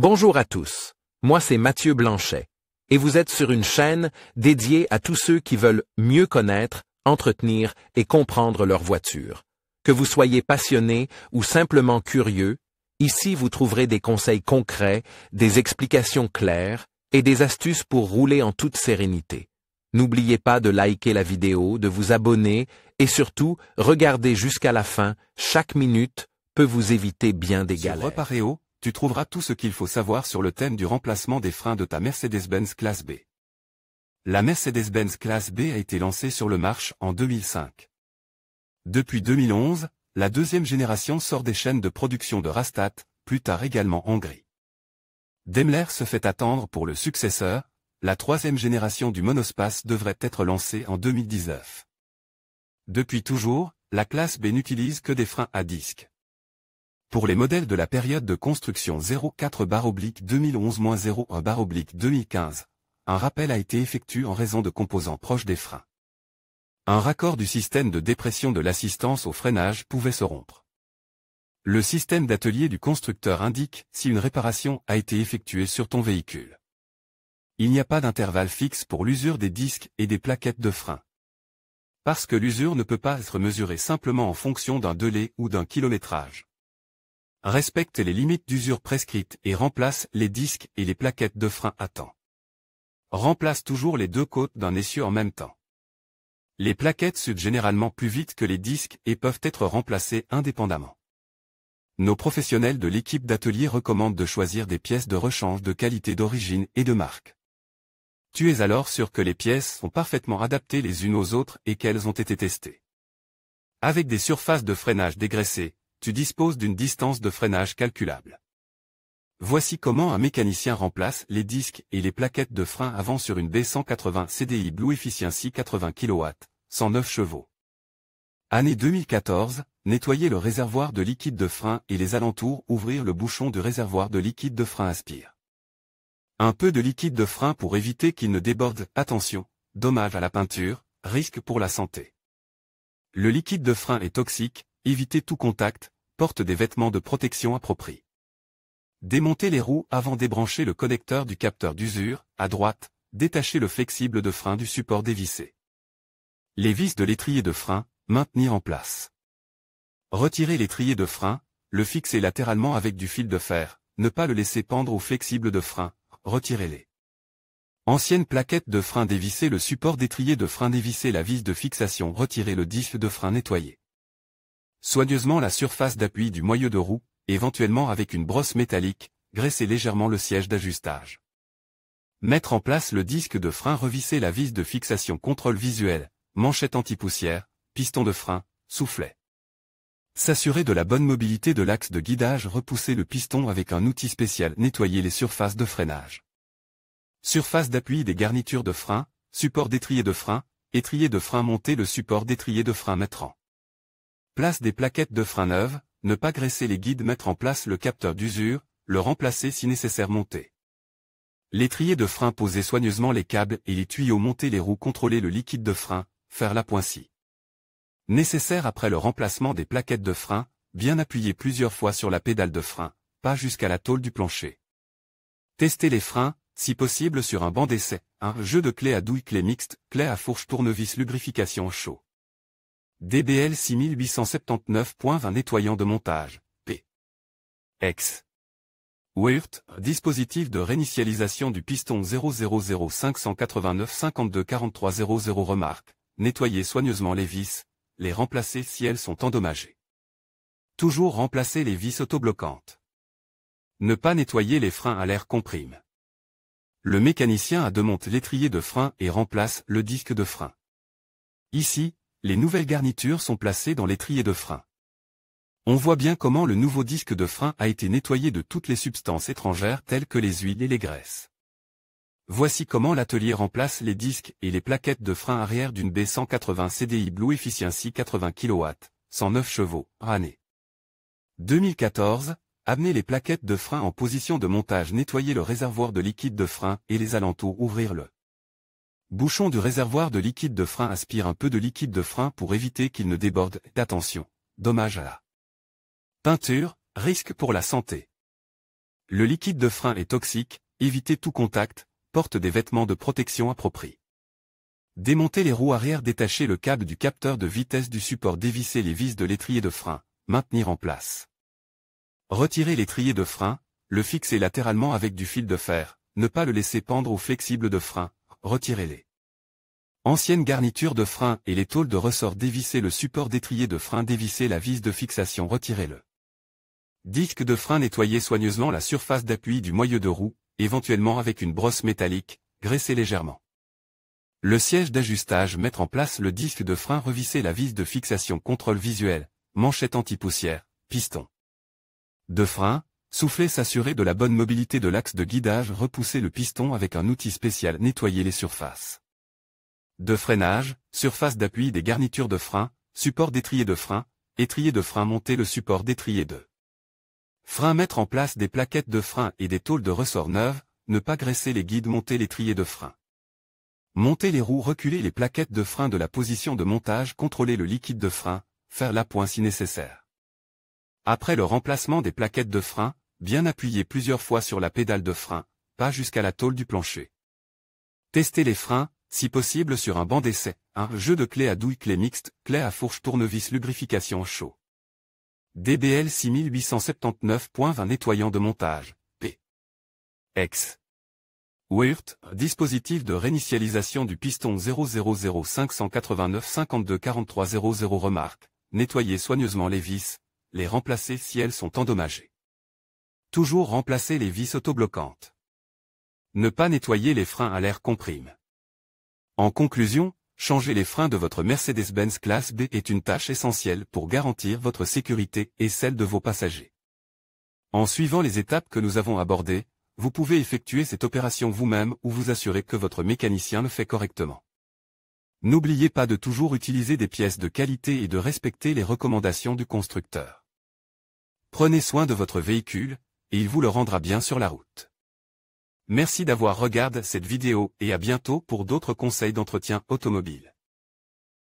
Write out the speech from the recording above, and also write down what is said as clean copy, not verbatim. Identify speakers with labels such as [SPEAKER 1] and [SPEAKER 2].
[SPEAKER 1] Bonjour à tous, moi c'est Mathieu Blanchet, et vous êtes sur une chaîne dédiée à tous ceux qui veulent mieux connaître, entretenir et comprendre leur voiture. Que vous soyez passionné ou simplement curieux, ici vous trouverez des conseils concrets, des explications claires et des astuces pour rouler en toute sérénité. N'oubliez pas de liker la vidéo, de vous abonner et surtout, regardez jusqu'à la fin, chaque minute peut vous éviter bien des galères.
[SPEAKER 2] Sur Repareo, tu trouveras tout ce qu'il faut savoir sur le thème du remplacement des freins de ta Mercedes-Benz Classe B. La Mercedes-Benz Classe B a été lancée sur le marché en 2005. Depuis 2011, la deuxième génération sort des chaînes de production de Rastat, plus tard également Hongrie. Daimler se fait attendre pour le successeur, la troisième génération du monospace devrait être lancée en 2019. Depuis toujours, la Classe B n'utilise que des freins à disque. Pour les modèles de la période de construction 04/2011-01/2015, un rappel a été effectué en raison de composants proches des freins. Un raccord du système de dépression de l'assistance au freinage pouvait se rompre. Le système d'atelier du constructeur indique si une réparation a été effectuée sur ton véhicule. Il n'y a pas d'intervalle fixe pour l'usure des disques et des plaquettes de frein. Parce que l'usure ne peut pas être mesurée simplement en fonction d'un délai ou d'un kilométrage. Respecte les limites d'usure prescrites et remplace les disques et les plaquettes de frein à temps. Remplace toujours les deux côtes d'un essieu en même temps. Les plaquettes sudent généralement plus vite que les disques et peuvent être remplacées indépendamment. Nos professionnels de l'équipe d'atelier recommandent de choisir des pièces de rechange de qualité d'origine et de marque. Tu es alors sûr que les pièces sont parfaitement adaptées les unes aux autres et qu'elles ont été testées. Avec des surfaces de freinage dégraissées, tu disposes d'une distance de freinage calculable. Voici comment un mécanicien remplace les disques et les plaquettes de frein avant sur une B180 CDI Blue Efficiency 80 kW, 109 chevaux. Année 2014, nettoyer le réservoir de liquide de frein et les alentours, ouvrir le bouchon du réservoir de liquide de frein aspire. Un peu de liquide de frein pour éviter qu'il ne déborde, attention, dommage à la peinture, risque pour la santé. Le liquide de frein est toxique, évitez tout contact, porte des vêtements de protection appropriés. Démontez les roues avant de débrancher le connecteur du capteur d'usure, à droite, détachez le flexible de frein du support dévissé. Les vis de l'étrier de frein, maintenir en place. Retirez l'étrier de frein, le fixez latéralement avec du fil de fer, ne pas le laisser pendre au flexible de frein, retirez-les. Ancienne plaquette de frein dévissée, le support d'étrier de frein dévissé, la vis de fixation, retirez le disque de frein nettoyé. Soigneusement la surface d'appui du moyeu de roue, éventuellement avec une brosse métallique, graissez légèrement le siège d'ajustage. Mettre en place le disque de frein, revisser la vis de fixation, contrôle visuel, manchette anti-poussière, piston de frein, soufflet. S'assurer de la bonne mobilité de l'axe de guidage, repousser le piston avec un outil spécial, nettoyer les surfaces de freinage. Surface d'appui des garnitures de frein, support d'étrier de frein, étrier de frein, monter le support d'étrier de frein, mettre en place des plaquettes de frein neuves, ne pas graisser les guides, mettre en place le capteur d'usure, le remplacer si nécessaire, monter l'étrier de frein, poser soigneusement les câbles et les tuyaux, monter les roues, contrôler le liquide de frein, faire la poincie nécessaire après le remplacement des plaquettes de frein, bien appuyer plusieurs fois sur la pédale de frein, pas jusqu'à la tôle du plancher. Tester les freins, si possible sur un banc d'essai, un jeu de clés à douille, clé mixte, clé à fourche, tournevis, lubrification chaud. DBL 6879.20 nettoyant de montage, P. X. WIRT, dispositif de réinitialisation du piston 000589 52 43 00. Remarque, nettoyer soigneusement les vis, les remplacer si elles sont endommagées. Toujours remplacer les vis autobloquantes. Ne pas nettoyer les freins à l'air comprime. Le mécanicien démonte l'étrier de frein et remplace le disque de frein. Ici, les nouvelles garnitures sont placées dans l'étrier de frein. On voit bien comment le nouveau disque de frein a été nettoyé de toutes les substances étrangères telles que les huiles et les graisses. Voici comment l'atelier remplace les disques et les plaquettes de frein arrière d'une B180 CDI Blue Efficiency 80 kW, 109 chevaux, année 2014, amener les plaquettes de frein en position de montage, nettoyer le réservoir de liquide de frein et les alentours, ouvrir le bouchon du réservoir de liquide de frein, aspire un peu de liquide de frein pour éviter qu'il ne déborde, attention, dommage à la peinture, risque pour la santé. Le liquide de frein est toxique, évitez tout contact, porte des vêtements de protection appropriés. Démontez les roues arrière, détachez le câble du capteur de vitesse du support, dévissez les vis de l'étrier de frein, maintenir en place. Retirez l'étrier de frein, le fixez latéralement avec du fil de fer, ne pas le laisser pendre au flexible de frein, retirez-les. Ancienne garniture de frein et les tôles de ressort, dévissez le support d'étrier de frein, dévissez la vis de fixation, retirez-le. Disque de frein, nettoyez soigneusement la surface d'appui du moyeu de roue, éventuellement avec une brosse métallique, graissez légèrement. Le siège d'ajustage, mettre en place le disque de frein, revisser la vis de fixation, contrôle visuel, manchette anti-poussière, piston de frein, souffler, s'assurer de la bonne mobilité de l'axe de guidage, repousser le piston avec un outil spécial, nettoyer les surfaces de freinage, surface d'appui des garnitures de frein, support d'étrier de frein, étrier de frein, monter le support d'étrier de frein, mettre en place des plaquettes de frein et des tôles de ressort neuves, ne pas graisser les guides, monter l'étrier de frein. Monter les roues, reculer les plaquettes de frein de la position de montage, contrôler le liquide de frein, faire l'appoint si nécessaire. Après le remplacement des plaquettes de frein, bien appuyer plusieurs fois sur la pédale de frein, pas jusqu'à la tôle du plancher. Tester les freins, si possible sur un banc d'essai, un jeu de clé à douille, clé mixte, clé à fourche, tournevis, lubrification chaud. DBL 6879.20, nettoyant de montage, P. X. WIRT, dispositif de réinitialisation du piston 000 589 52 43 00, remarque, nettoyer soigneusement les vis, les remplacer si elles sont endommagées. Toujours remplacer les vis autobloquantes. Ne pas nettoyer les freins à l'air comprime. En conclusion, changer les freins de votre Mercedes-Benz classe B est une tâche essentielle pour garantir votre sécurité et celle de vos passagers. En suivant les étapes que nous avons abordées, vous pouvez effectuer cette opération vous-même ou vous assurer que votre mécanicien le fait correctement. N'oubliez pas de toujours utiliser des pièces de qualité et de respecter les recommandations du constructeur. Prenez soin de votre véhicule, et il vous le rendra bien sur la route. Merci d'avoir regardé cette vidéo et à bientôt pour d'autres conseils d'entretien automobile.